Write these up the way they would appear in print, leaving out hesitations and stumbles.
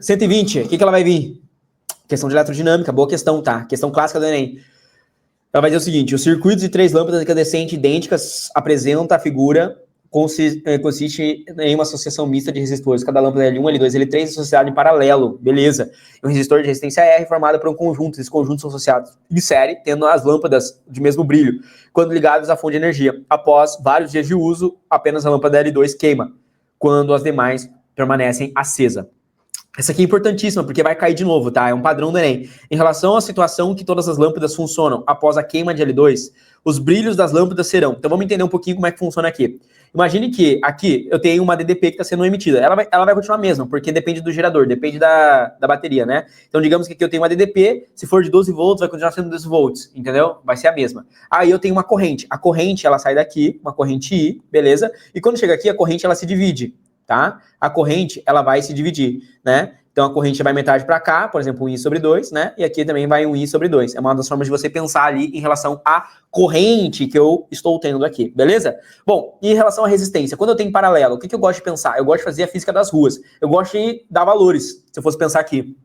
120, o que ela vai vir? Questão de eletrodinâmica, boa questão, tá? Questão clássica do Enem. Ela vai dizer o seguinte: os circuitos de 3 lâmpadas incandescentes idênticas apresenta a figura consiste em uma associação mista de resistores. Cada lâmpada L1, L2, L3 associada em paralelo, beleza. E um resistor de resistência R formado por um conjunto. Esses conjuntos são associados em série, tendo as lâmpadas de mesmo brilho, quando ligados à fonte de energia. Após vários dias de uso, apenas a lâmpada L2 queima, quando as demais permanecem acesas. Essa aqui é importantíssima, porque vai cair de novo, tá? É um padrão do Enem. Em relação à situação que todas as lâmpadas funcionam após a queima de L2, os brilhos das lâmpadas serão... Então vamos entender um pouquinho como é que funciona aqui. Imagine que aqui eu tenho uma DDP que está sendo emitida. Ela vai continuar a mesma, porque depende do gerador, depende da bateria, né? Então digamos que aqui eu tenho uma DDP, se for de 12 volts, vai continuar sendo 12 volts, entendeu? Vai ser a mesma. Aí eu tenho uma corrente. A corrente, ela sai daqui, uma corrente I, beleza? E quando chega aqui, a corrente, ela se divide, tá? A corrente, ela vai se dividir, né? Então a corrente vai metade para cá, por exemplo, 1 I sobre 2, né? E aqui também vai 1 I sobre 2. É uma das formas de você pensar ali em relação à corrente que eu estou tendo aqui, beleza? Bom, e em relação à resistência, quando eu tenho paralelo, o que eu gosto de pensar? Eu gosto de fazer a física das ruas. Eu gosto de dar valores, se eu fosse pensar aqui.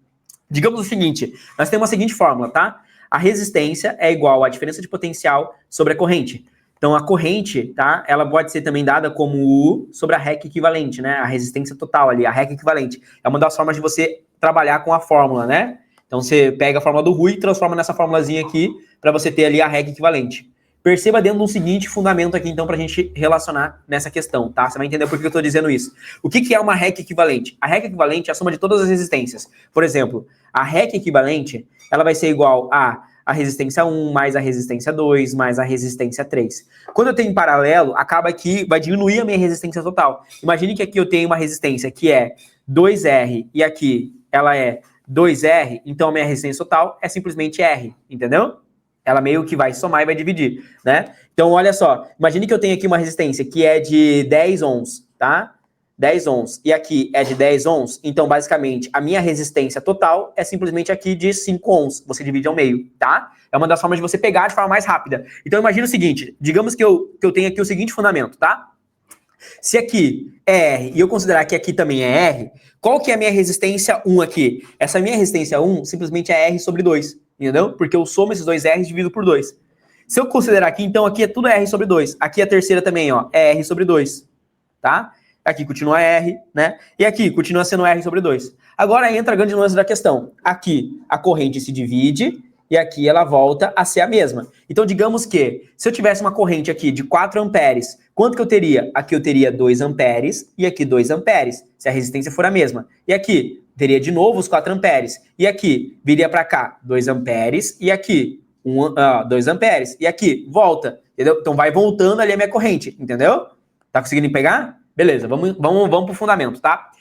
Digamos o seguinte, nós temos a seguinte fórmula, tá? A resistência é igual à diferença de potencial sobre a corrente. Então, a corrente, tá? Ela pode ser também dada como U sobre a REC equivalente, né? A resistência total ali, a REC equivalente. É uma das formas de você trabalhar com a fórmula, né? Então, você pega a fórmula do Rui e transforma nessa formulazinha aqui para você ter ali a REC equivalente. Perceba dentro do seguinte fundamento aqui, então, para a gente relacionar nessa questão, tá? Você vai entender por que eu estou dizendo isso. O que é uma REC equivalente? A REC equivalente é a soma de todas as resistências. Por exemplo, a REC equivalente, ela vai ser igual a resistência 1 mais a resistência 2 mais a resistência 3. Quando eu tenho em paralelo, acaba que vai diminuir a minha resistência total. Imagine que aqui eu tenho uma resistência que é 2R e aqui ela é 2R, então a minha resistência total é simplesmente R, entendeu? Ela meio que vai somar e vai dividir, né? Então, olha só, imagine que eu tenho aqui uma resistência que é de 10 ohms, tá? 10 ohms, e aqui é de 10 ohms, então, basicamente, a minha resistência total é simplesmente aqui de 5 ohms, você divide ao meio, tá? É uma das formas de você pegar de forma mais rápida. Então, imagina o seguinte, digamos que eu tenho aqui o seguinte fundamento, tá? Se aqui é R e eu considerar que aqui também é R, qual que é a minha resistência 1 aqui? Essa minha resistência 1 simplesmente é R sobre 2, entendeu? Porque eu somo esses dois R's e divido por 2. Se eu considerar aqui, então, aqui é tudo R sobre 2. Aqui a terceira também, ó, é R sobre 2, tá? Aqui continua R, né? E aqui continua sendo R sobre 2. Agora entra a grande nuance da questão. Aqui a corrente se divide e aqui ela volta a ser a mesma. Então, digamos que se eu tivesse uma corrente aqui de 4 amperes, quanto que eu teria? Aqui eu teria 2 amperes e aqui 2 amperes, se a resistência for a mesma. E aqui teria de novo os 4 amperes. E aqui viria para cá 2 amperes e aqui 2 amperes. E aqui volta, entendeu? Então vai voltando ali a minha corrente, entendeu? Tá conseguindo pegar? Beleza, vamos pro fundamento, tá?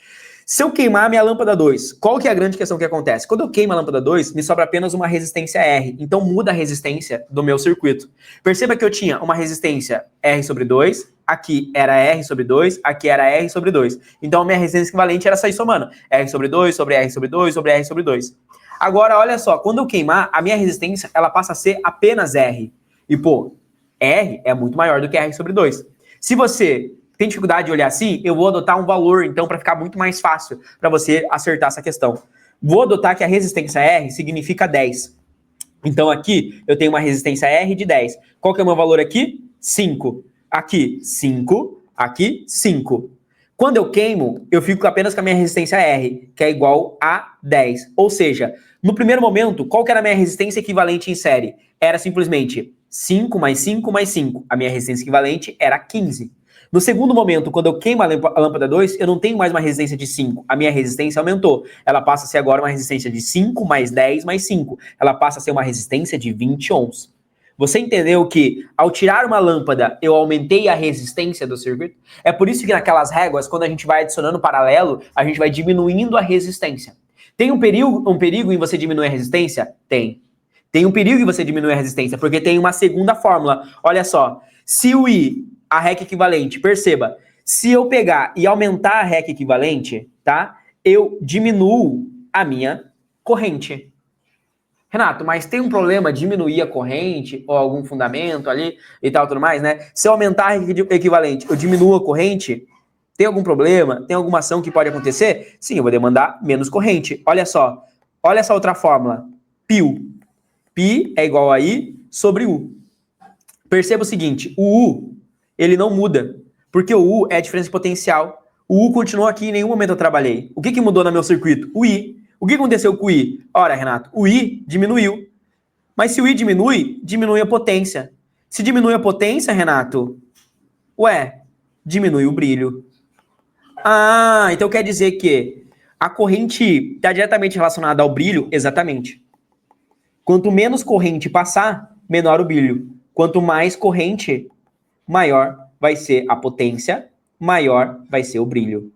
Se eu queimar a minha lâmpada 2, qual que é a grande questão que acontece? Quando eu queimo a lâmpada 2, me sobra apenas uma resistência R. Então muda a resistência do meu circuito. Perceba que eu tinha uma resistência R sobre 2, aqui era R sobre 2, aqui era R sobre 2. Então a minha resistência equivalente era sair somando. R sobre 2, sobre R sobre 2, sobre R sobre 2. Agora, olha só, quando eu queimar, a minha resistência, ela passa a ser apenas R. E, pô, R é muito maior do que R sobre 2. Se você tem dificuldade de olhar assim, eu vou adotar um valor, então, para ficar muito mais fácil para você acertar essa questão. Vou adotar que a resistência R significa 10. Então, aqui, eu tenho uma resistência R de 10. Qual que é o meu valor aqui? 5. Aqui, 5. Aqui, 5. Quando eu queimo, eu fico apenas com a minha resistência R, que é igual a 10. Ou seja, no primeiro momento, qual que era a minha resistência equivalente em série? Era simplesmente 5 mais 5 mais 5. A minha resistência equivalente era 15. No segundo momento, quando eu queimo a lâmpada 2, eu não tenho mais uma resistência de 5. A minha resistência aumentou. Ela passa a ser agora uma resistência de 5 mais 10 mais 5. Ela passa a ser uma resistência de 20 ohms. Você entendeu que, ao tirar uma lâmpada, eu aumentei a resistência do circuito? É por isso que naquelas réguas, quando a gente vai adicionando paralelo, a gente vai diminuindo a resistência. Tem um perigo em você diminuir a resistência? Tem. Tem um perigo em você diminuir a resistência, porque tem uma segunda fórmula. Olha só, se o I, a REC equivalente, perceba, se eu pegar e aumentar a REC equivalente, tá? Eu diminuo a minha corrente. Renato, mas tem um problema diminuir a corrente ou algum fundamento ali e tal, tudo mais, né? Se eu aumentar a REC equivalente, eu diminuo a corrente? Tem algum problema? Tem alguma ação que pode acontecer? Sim, eu vou demandar menos corrente. Olha só. Olha essa outra fórmula. Π. Π é igual a I sobre U. Perceba o seguinte. O U, ele não muda. Porque o U é a diferença de potencial. O U continuou aqui, em nenhum momento eu trabalhei. O que mudou no meu circuito? O I. O que aconteceu com o I? Ora, Renato, o I diminuiu. Mas se o I diminui, diminui a potência. Se diminui a potência, Renato, diminui o brilho. Ah, então quer dizer que a corrente está diretamente relacionada ao brilho? Exatamente. Quanto menos corrente passar, menor o brilho. Quanto mais corrente, maior vai ser a potência, maior vai ser o brilho.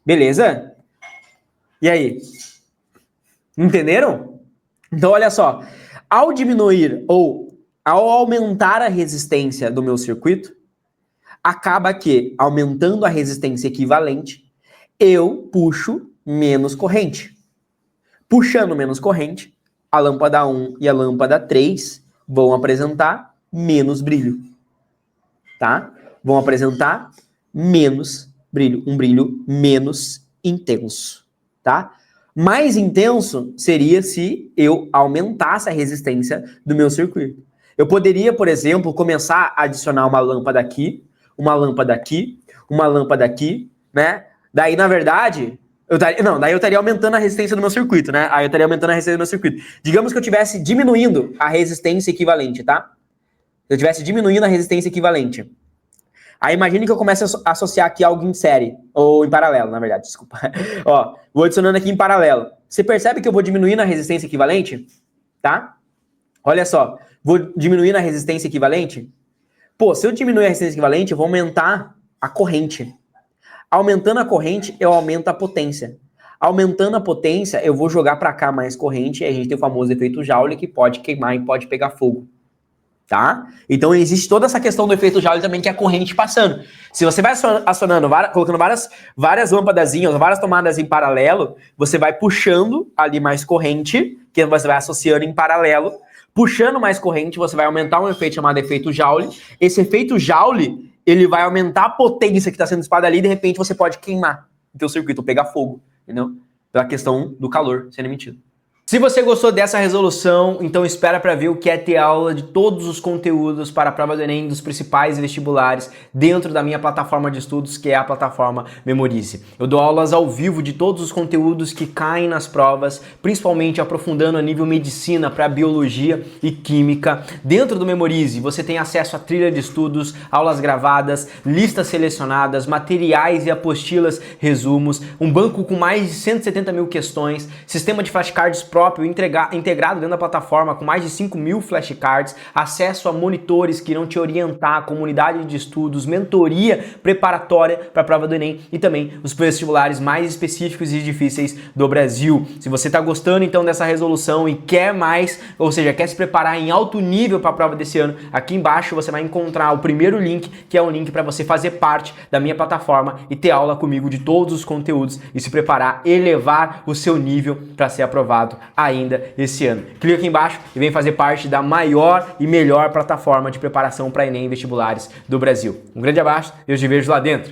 Beleza? E aí? Entenderam? Então, olha só. Ao diminuir ou ao aumentar a resistência do meu circuito, acaba que, aumentando a resistência equivalente, eu puxo menos corrente. Puxando menos corrente, a lâmpada 1 e a lâmpada 3 vão apresentar menos brilho. Tá? Vão apresentar menos brilho. Um brilho menos intenso. Tá? Mais intenso seria se eu aumentasse a resistência do meu circuito. Eu poderia, por exemplo, começar a adicionar uma lâmpada aqui, uma lâmpada aqui, uma lâmpada aqui, né? Daí, na verdade, daí eu estaria aumentando a resistência do meu circuito, né? Aí eu estaria aumentando a resistência do meu circuito. Digamos que eu estivesse diminuindo a resistência equivalente, tá? Eu estivesse diminuindo a resistência equivalente. Aí imagine que eu comece a associar aqui algo em série, ou em paralelo, na verdade, desculpa. Ó, vou adicionando aqui em paralelo. Você percebe que eu vou diminuindo a resistência equivalente? Tá? Olha só, vou diminuindo a resistência equivalente. Pô, se eu diminuir a resistência equivalente, eu vou aumentar a corrente. Aumentando a corrente, eu aumento a potência. Aumentando a potência, eu vou jogar para cá mais corrente, e a gente tem o famoso efeito Joule, que pode queimar e pode pegar fogo. Tá? Então existe toda essa questão do efeito Joule também, que é a corrente passando. Se você vai acionando, colocando várias lâmpadazinhas, várias tomadas em paralelo, você vai puxando ali mais corrente, que você vai associando em paralelo. Puxando mais corrente, você vai aumentar um efeito chamado efeito Joule. Esse efeito Joule, ele vai aumentar a potência que está sendo disparada ali, e de repente você pode queimar o teu circuito, pegar fogo, entendeu? Pela questão do calor sendo emitido. Se você gostou dessa resolução, então espera para ver o que é ter aula de todos os conteúdos para a prova do Enem dos principais vestibulares dentro da minha plataforma de estudos, que é a plataforma Memorize. Eu dou aulas ao vivo de todos os conteúdos que caem nas provas, principalmente aprofundando a nível medicina para biologia e química. Dentro do Memorize, você tem acesso a trilha de estudos, aulas gravadas, listas selecionadas, materiais e apostilas, resumos, um banco com mais de 170 mil questões, sistema de flashcards próprio integrado dentro da plataforma com mais de 5.000 flashcards, acesso a monitores que irão te orientar, comunidade de estudos, mentoria preparatória para a prova do Enem e também os vestibulares mais específicos e difíceis do Brasil. Se você está gostando então dessa resolução e quer mais, ou seja, quer se preparar em alto nível para a prova desse ano, aqui embaixo você vai encontrar o primeiro link, que é um link para você fazer parte da minha plataforma e ter aula comigo de todos os conteúdos e se preparar, elevar o seu nível para ser aprovado ainda esse ano. Clica aqui embaixo e vem fazer parte da maior e melhor plataforma de preparação para Enem e vestibulares do Brasil. Um grande abraço e eu te vejo lá dentro.